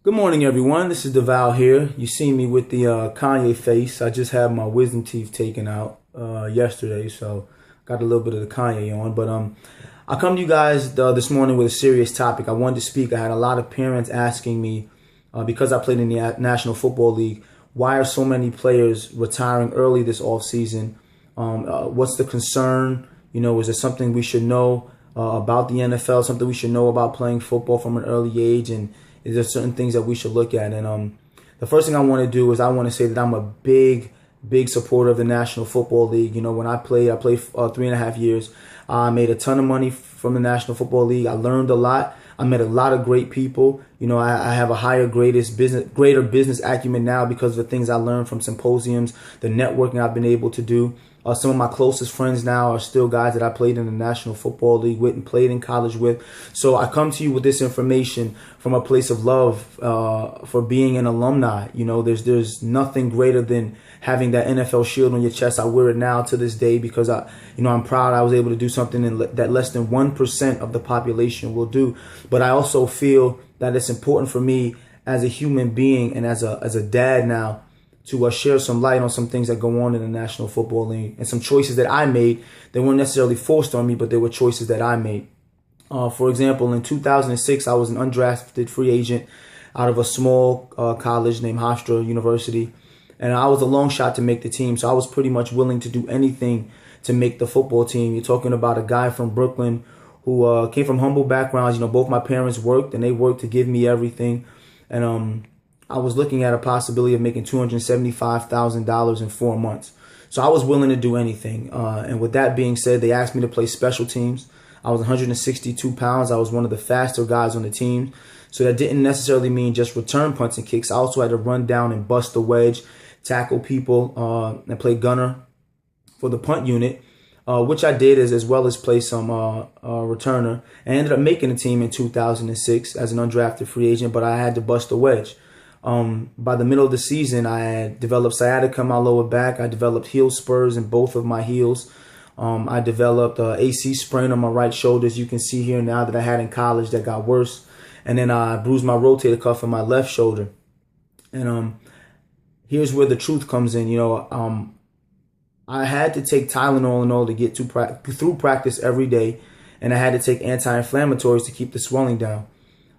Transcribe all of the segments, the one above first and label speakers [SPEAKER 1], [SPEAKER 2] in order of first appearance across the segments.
[SPEAKER 1] Good morning, everyone. This is Devale here. You see me with the Kanye face. I just had my wisdom teeth taken out yesterday, so got a little bit of the Kanye on. But I come to you guys this morning with a serious topic. I wanted to speak. I had a lot of parents asking me because I played in the National Football League. Why are so many players retiring early this off season? What's the concern? Is there something we should know about the NFL? Something we should know about playing football from an early age? And is there certain things that we should look at? And the first thing I want to do is I want to say that I'm a big supporter of the National Football League. When I played 3.5 years. I made a ton of money from the National Football League. I learned a lot. I met a lot of great people. I have a greater business acumen now because of the things I learned from symposiums, the networking I've been able to do. Some of my closest friends now are still guys that I played in the National Football League with and played in college with. So I come to you with this information from a place of love for being an alumni. There's nothing greater than having that NFL shield on your chest. I wear it now to this day because I'm proud I was able to do something that less than 1% of the population will do. But I also feel that it's important for me as a human being and as a dad now to share some light on some things that go on in the National Football League and some choices that I made. They weren't necessarily forced on me, but they were choices that I made. For example, in 2006, I was an undrafted free agent out of a small college named Hofstra University. And I was a long shot to make the team. So I was pretty much willing to do anything to make the football team. You're talking about a guy from Brooklyn who came from humble backgrounds. Both my parents worked and they worked to give me everything. And I was looking at a possibility of making $275,000 in 4 months. So I was willing to do anything. And with that being said, they asked me to play special teams. I was 162 pounds. I was one of the faster guys on the team. So that didn't necessarily mean just return punts and kicks. I also had to run down and bust a wedge, tackle people, and play gunner for the punt unit, which I did as well as play some returner. I ended up making the team in 2006 as an undrafted free agent, but I had to bust a wedge. By the middle of the season, I had developed sciatica in my lower back. I developed heel spurs in both of my heels. I developed AC sprain on my right shoulder, as you can see here now, that I had in college that got worse. And then I bruised my rotator cuff in my left shoulder. And here's where the truth comes in. I had to take Tylenol and all to get through practice every day. And I had to take anti-inflammatories to keep the swelling down.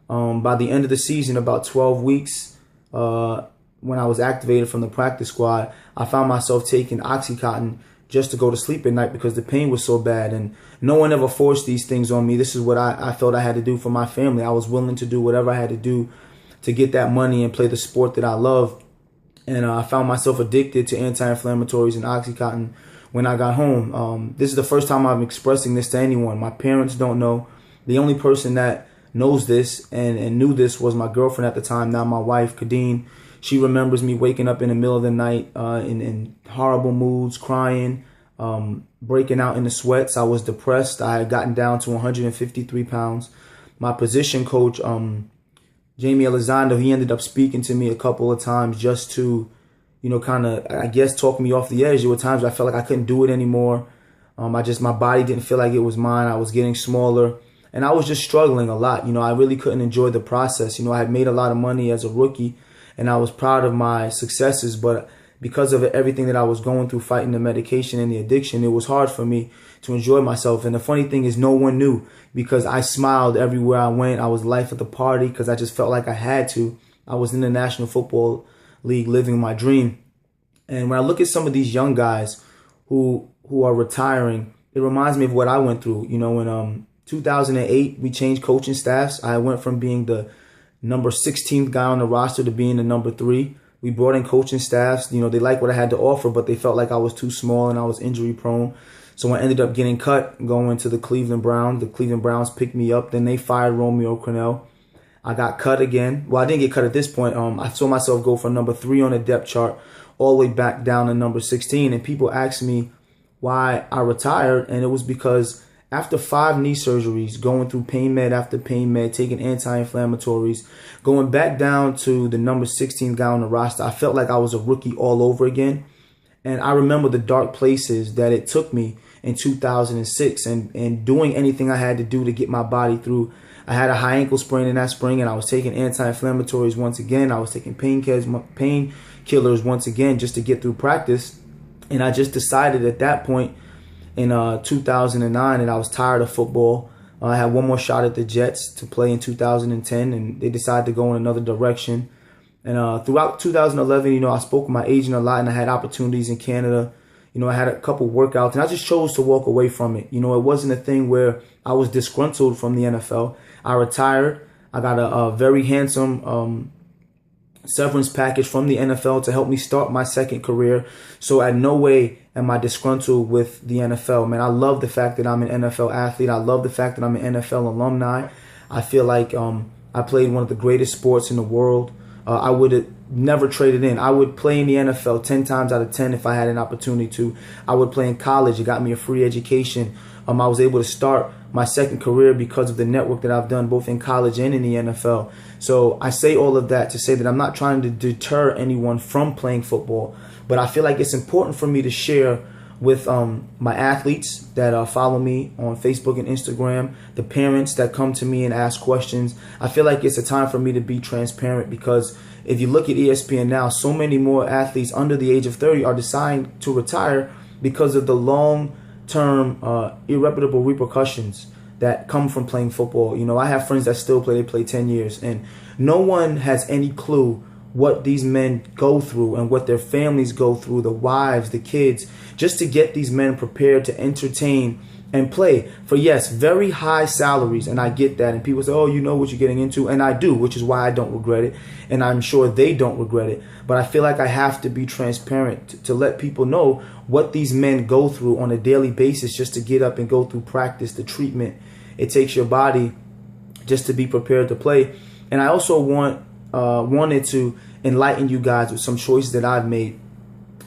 [SPEAKER 1] By the end of the season, about 12 weeks, when I was activated from the practice squad, I found myself taking Oxycontin just to go to sleep at night because the pain was so bad. And no one ever forced these things on me. This is what I felt I had to do for my family. I was willing to do whatever I had to do to get that money and play the sport that I love. And I found myself addicted to anti-inflammatories and Oxycontin when I got home. This is the first time I'm expressing this to anyone. My parents don't know. The only person that knows this and knew this was my girlfriend at the time, now my wife, Kadeen. She remembers me waking up in the middle of the night in horrible moods, crying, breaking out in the sweats. I was depressed. I had gotten down to 153 pounds. My position coach, Jamie Elizondo, he ended up speaking to me a couple of times just to, kind of, I guess, talk me off the edge. There were times I felt like I couldn't do it anymore. My body didn't feel like it was mine. I was getting smaller. And I was just struggling a lot. I really couldn't enjoy the process. I had made a lot of money as a rookie, and I was proud of my successes. But because of everything that I was going through, fighting the medication and the addiction, it was hard for me to enjoy myself. And the funny thing is, no one knew because I smiled everywhere I went. I was life at the party because I just felt like I had to. I was in the National Football League living my dream. And when I look at some of these young guys who are retiring, it reminds me of what I went through. In 2008, we changed coaching staffs. I went from being the number 16th guy on the roster to being the number 3. We brought in coaching staffs. They liked what I had to offer, but they felt like I was too small and I was injury prone. So I ended up getting cut, going to the Cleveland Browns. The Cleveland Browns picked me up. Then they fired Romeo Crennel. I got cut again. Well, I didn't get cut at this point. I saw myself go from number 3 on the depth chart all the way back down to number 16. And people asked me why I retired. And it was because after 5 knee surgeries, going through pain med after pain med, taking anti-inflammatories, going back down to the number 16 guy on the roster, I felt like I was a rookie all over again. And I remember the dark places that it took me in 2006 and doing anything I had to do to get my body through. I had a high ankle sprain in that spring, and I was taking anti-inflammatories once again. I was taking painkillers once again just to get through practice. And I just decided at that point in 2009 that I was tired of football. I had one more shot at the Jets to play in 2010, and they decided to go in another direction. And throughout 2011, I spoke with my agent a lot, and I had opportunities in Canada. I had a couple workouts, and I just chose to walk away from it. It wasn't a thing where I was disgruntled from the NFL. I retired. I got a very handsome severance package from the NFL to help me start my second career. So at no way am I disgruntled with the NFL. Man, I love the fact that I'm an NFL athlete. I love the fact that I'm an NFL alumni. I feel like I played one of the greatest sports in the world. I would have never traded in. I would play in the NFL 10 times out of 10 if I had an opportunity to. I would play in college. It got me a free education. I was able to start my second career because of the network that I've done both in college and in the NFL. So I say all of that to say that I'm not trying to deter anyone from playing football, but I feel like it's important for me to share with my athletes that follow me on Facebook and Instagram, the parents that come to me and ask questions. I feel like it's a time for me to be transparent, because if you look at ESPN now, so many more athletes under the age of 30 are deciding to retire because of the long-term irreparable repercussions that come from playing football. I have friends that still play. They play 10 years, and no one has any clue what these men go through and what their families go through, the wives, the kids, just to get these men prepared to entertain and play for, yes, very high salaries. And I get that. And people say, oh, you know what you're getting into. And I do, which is why I don't regret it. And I'm sure they don't regret it. But I feel like I have to be transparent to let people know what these men go through on a daily basis just to get up and go through practice, the treatment it takes your body just to be prepared to play. And I also wanted to enlighten you guys with some choices that I've made.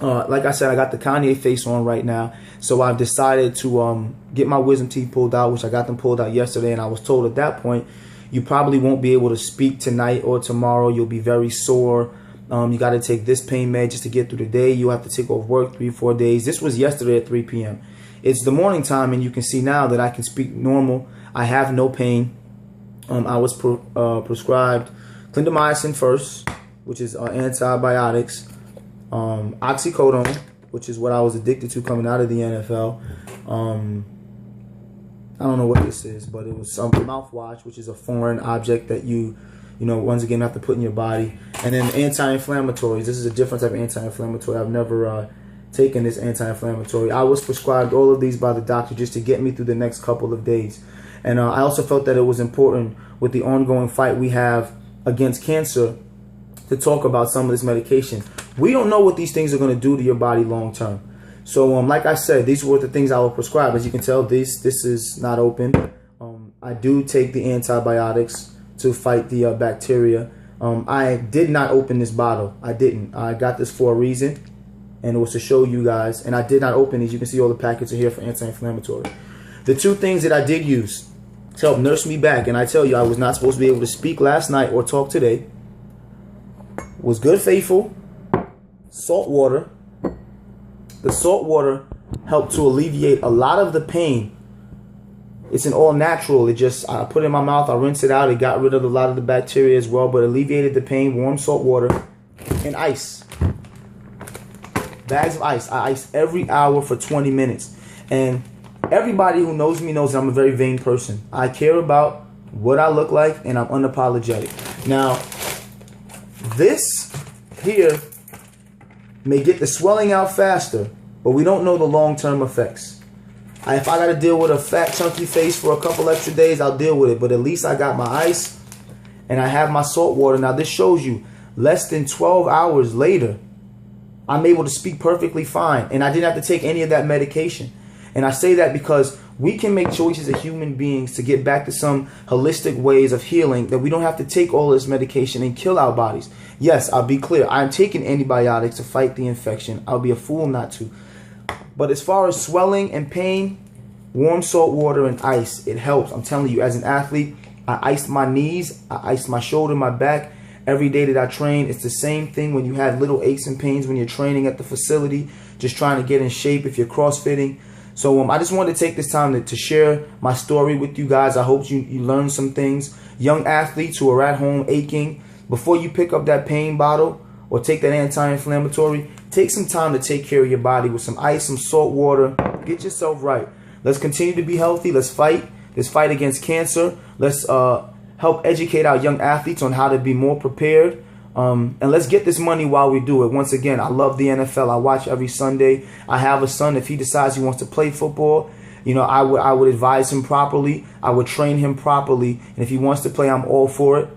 [SPEAKER 1] Like I said, I got the Kanye face on right now, so I've decided to get my wisdom teeth pulled out, which I got them pulled out yesterday, and I was told at that point, you probably won't be able to speak tonight or tomorrow. You'll be very sore. You got to take this pain med just to get through the day. You have to take off work 3-4 days. This was yesterday at 3 p.m. It's the morning time, and you can see now that I can speak normal. I have no pain. I was prescribed clindamycin first, which is antibiotics, oxycodone, which is what I was addicted to coming out of the NFL. I don't know what this is, but it was some mouthwash, which is a foreign object that you once again have to put in your body. And then anti-inflammatories. This is a different type of anti-inflammatory. I've never taken this anti-inflammatory. I was prescribed all of these by the doctor just to get me through the next couple of days. And I also felt that it was important with the ongoing fight we have against cancer to talk about some of this medication. We don't know what these things are going to do to your body long term. So like I said, these were the things I would prescribe. As you can tell, this is not open. I do take the antibiotics to fight the bacteria. I did not open this bottle. I didn't. I got this for a reason, and it was to show you guys. And I did not open these. You can see all the packets are here for anti-inflammatory. The two things that I did use to help nurse me back, and I tell you, I was not supposed to be able to speak last night or talk today, was Good Faithful, salt water. The salt water helped to alleviate a lot of the pain. It's an all natural. I put it in my mouth, I rinse it out, it got rid of a lot of the bacteria as well, but alleviated the pain. Warm salt water and ice. Bags of ice. I ice every hour for 20 minutes. And everybody who knows me knows that I'm a very vain person. I care about what I look like, and I'm unapologetic. Now, this here may get the swelling out faster, but we don't know the long-term effects. If I got to deal with a fat, chunky face for a couple extra days, I'll deal with it. But at least I got my ice, and I have my salt water. Now, this shows you less than 12 hours later, I'm able to speak perfectly fine, and I didn't have to take any of that medication. And I say that because we can make choices as human beings to get back to some holistic ways of healing, that we don't have to take all this medication and kill our bodies. Yes, I'll be clear. I'm taking antibiotics to fight the infection. I'll be a fool not to. But as far as swelling and pain, warm salt water and ice, it helps. I'm telling you, as an athlete, I iced my knees, I iced my shoulder, my back. Every day that I train, it's the same thing when you have little aches and pains when you're training at the facility, just trying to get in shape if you're CrossFitting. So I just wanted to take this time to share my story with you guys. I hope you learned some things. Young athletes who are at home aching, before you pick up that pain bottle or take that anti-inflammatory, take some time to take care of your body with some ice, some salt water. Get yourself right. Let's continue to be healthy. Let's fight. Let's fight against cancer. Let's help educate our young athletes on how to be more prepared. And let's get this money while we do it. Once again, I love the NFL. I watch every Sunday. I have a son. If he decides he wants to play football, I would advise him properly. I would train him properly. And if he wants to play, I'm all for it.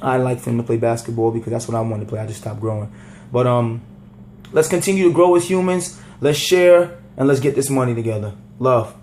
[SPEAKER 1] I like for him to play basketball because that's what I wanted to play. I just stopped growing. But let's continue to grow as humans. Let's share and let's get this money together. Love.